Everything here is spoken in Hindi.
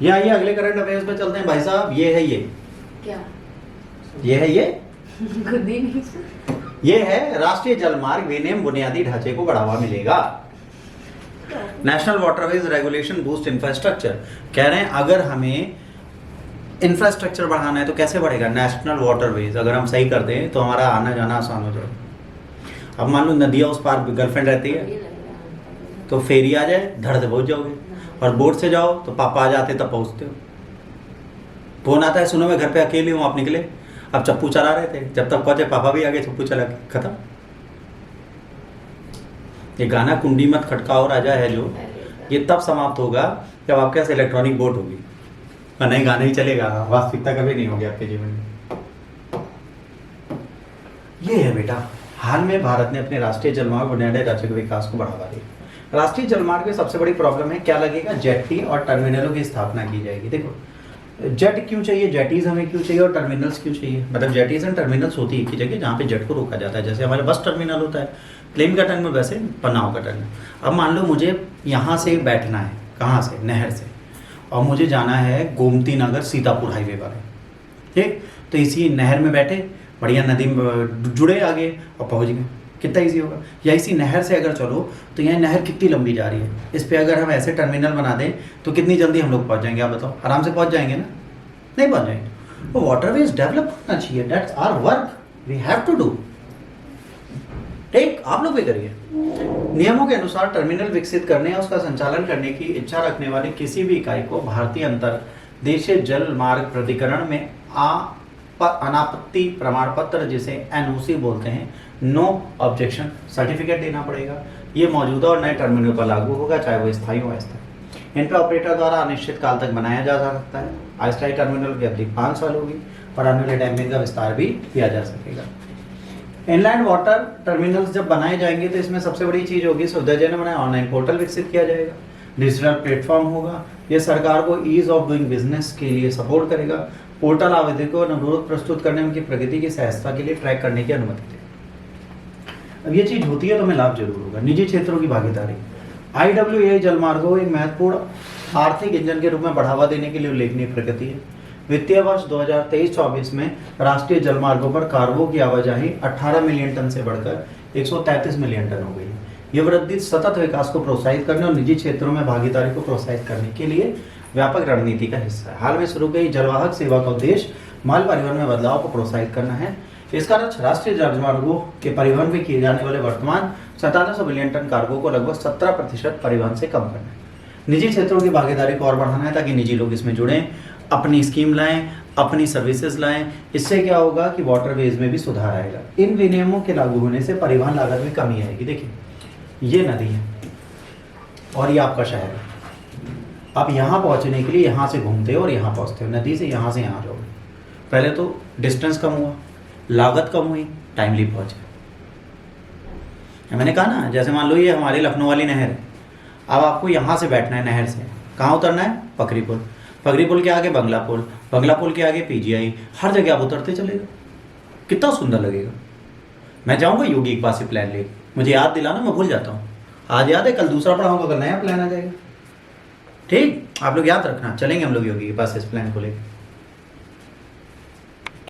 ये आइए अगले करंट अफेयर्स पे चलते हैं भाई साहब। ये है ये क्या? ये है ये खुद ही नहीं। ये है राष्ट्रीय जलमार्ग विनियम बुनियादी ढांचे को बढ़ावा मिलेगा। National waterways regulation boost infrastructure. कह रहे हैं अगर हमें इंफ्रास्ट्रक्चर बढ़ाना है तो कैसे बढ़ेगा? नेशनल वाटरवेज अगर हम सही कर दें तो हमारा आना जाना आसान हो जाएगा। अब मान लो नदियाँ उस पार गर्लफ्रेंड रहती है तो फेरी आ जाए धड़ से पहुंच जाओगे, और बोट से जाओ तो पापा आ जाते तब पहुंचते हो। फोन आता है सुनो मैं घर पे अकेले हूँ आप निकले। अब चप्पू चला रहे थे, जब तक पहुंचे पापा भी आ गए, चप्पू चला के खत्म। ये गाना कुंडी मत खटकाओ राजा है जो, ये तब समाप्त होगा जब आपके पास इलेक्ट्रॉनिक बोट होगी, और नहीं गाना ही चलेगा, वास्तविकता कभी नहीं होगी आपके जीवन में। ये है बेटा, हाल में भारत ने अपने राष्ट्रीय जलमार्ग बुनियादी ढांचे के विकास को बढ़ावा दिया। राष्ट्रीय जलमार्ग में सबसे बड़ी प्रॉब्लम है क्या लगेगा? जेट्टी और टर्मिनलों की स्थापना की जाएगी। देखो जेट क्यों चाहिए, जेटीज हमें क्यों चाहिए और टर्मिनल्स क्यों चाहिए? मतलब जेटीज एंड टर्मिनल्स होती है एक ही जगह जहाँ पे जेट को रोका जाता है। जैसे हमारे बस टर्मिनल होता है, प्लेन का टर्मिनल, वैसे पन्नाव का टर्मिनल। अब मान लो मुझे यहाँ से बैठना है, कहाँ से? नहर से, और मुझे जाना है गोमती नगर सीतापुर हाईवे पर, ठीक? तो इसी नहर में बैठे, बढ़िया नदी में जुड़े आगे और पहुँच गए, कितना ईजी होगा। या इसी नहर से अगर चलो तो यह नहर कितनी लंबी जा रही है, इस पे अगर हम ऐसे टर्मिनल बना दें तो कितनी जल्दी हम लोग पहुंच जाएंगे? आप बताओ, आराम से पहुंच जाएंगे ना? नहीं पहुंच जाएंगे। तो वाटरवेज डेवलप करना चाहिए, that's our work, we have to do. ठीक, आप लोग भी करिए। नियमों के अनुसार टर्मिनल विकसित करने और उसका संचालन करने की इच्छा रखने वाली किसी भी इकाई को भारतीय अंतरदेशीय जल मार्ग प्राधिकरण में अनापत्ति प्रमाण पत्र, जिसे एनओसी बोलते हैं, नो ऑब्जेक्शन सर्टिफिकेट देना पड़ेगा। ये मौजूदा और नए टर्मिनल पर लागू होगा, चाहे वो स्थायी हो अस्थायी। इन पर ऑपरेटर द्वारा अनिश्चित काल तक बनाया जा सकता है। अस्थायी टर्मिनल की अवधि 5 साल होगी और आने वाले टाइम में इनका विस्तार भी किया जा सकेगा। इनलैंड वाटर टर्मिनल्स जब बनाए जाएंगे तो इसमें सबसे बड़ी चीज होगी सुविधाजनक बनाए ऑनलाइन पोर्टल विकसित किया जाएगा, डिजिटल प्लेटफॉर्म होगा। ये सरकार को ईज ऑफ डूइंग बिजनेस के लिए सपोर्ट करेगा। पोर्टल आवेदकों को अनुरोध प्रस्तुत करने में उनकी प्रगति की सहजता के लिए ट्रैक करने की अनुमति देगा। अब ये चीज होती है तो हमें लाभ जरूर होगा। निजी क्षेत्रों की भागीदारी, IWA जलमार्गों एक महत्वपूर्ण आर्थिक इंजन के रूप में बढ़ावा देने के लिए उल्लेखनीय प्रगति है। वित्तीय वर्ष 2023-24 में राष्ट्रीय जलमार्गों पर कार्गो की आवाजाही 18 मिलियन टन से बढ़कर 133 मिलियन टन हो गई है। ये वृद्धि सतत विकास को प्रोत्साहित करने और निजी क्षेत्रों में भागीदारी को प्रोत्साहित करने के लिए व्यापक रणनीति का हिस्सा है। हाल में शुरू की जलवाहक सेवा का उद्देश्य माल परिवहन में बदलाव को प्रोत्साहित करना है। इसका लक्ष्य राष्ट्रीय जलमार्गों के परिवहन में किए जाने वाले वर्तमान 9700 मिलियन टन कार्गो को लगभग 17% परिवहन से कम करना है। निजी क्षेत्रों की भागीदारी को और बढ़ाना है ताकि निजी लोग इसमें जुड़ें, अपनी स्कीम लाएं, अपनी सर्विसेज लाएं। इससे क्या होगा कि वाटरवेज में भी सुधार आएगा। इन विनियमों के लागू होने से परिवहन लागत में कमी आएगी। देखिए ये नदी है और ये आपका शहर है। आप यहाँ पहुँचने के लिए यहाँ से घूमते हो और यहाँ पहुँचते हो, नदी से यहाँ जाओगे। पहले तो डिस्टेंस कम हुआ, लागत कम हुई, टाइमली पहुँचे। मैंने कहा ना, जैसे मान लो ये हमारी लखनऊ वाली नहर है, अब आपको यहाँ से बैठना है नहर से, कहाँ उतरना है? पकरी पुल, पकरी पुल के आगे बंगला पुल, बंगला पुल के आगे PGI, हर जगह आप उतरते चलेगा। कितना सुंदर लगेगा। मैं जाऊँगा योगी के पास से प्लान लेके, मुझे याद दिलाना, मैं भूल जाता हूँ। आज याद है, कल दूसरा पढ़ाऊँगा, कल नया प्लान आ जाएगा। ठीक, आप लोग याद रखना, चलेंगे हम लोग योगी के पास इस प्लान को लेकर।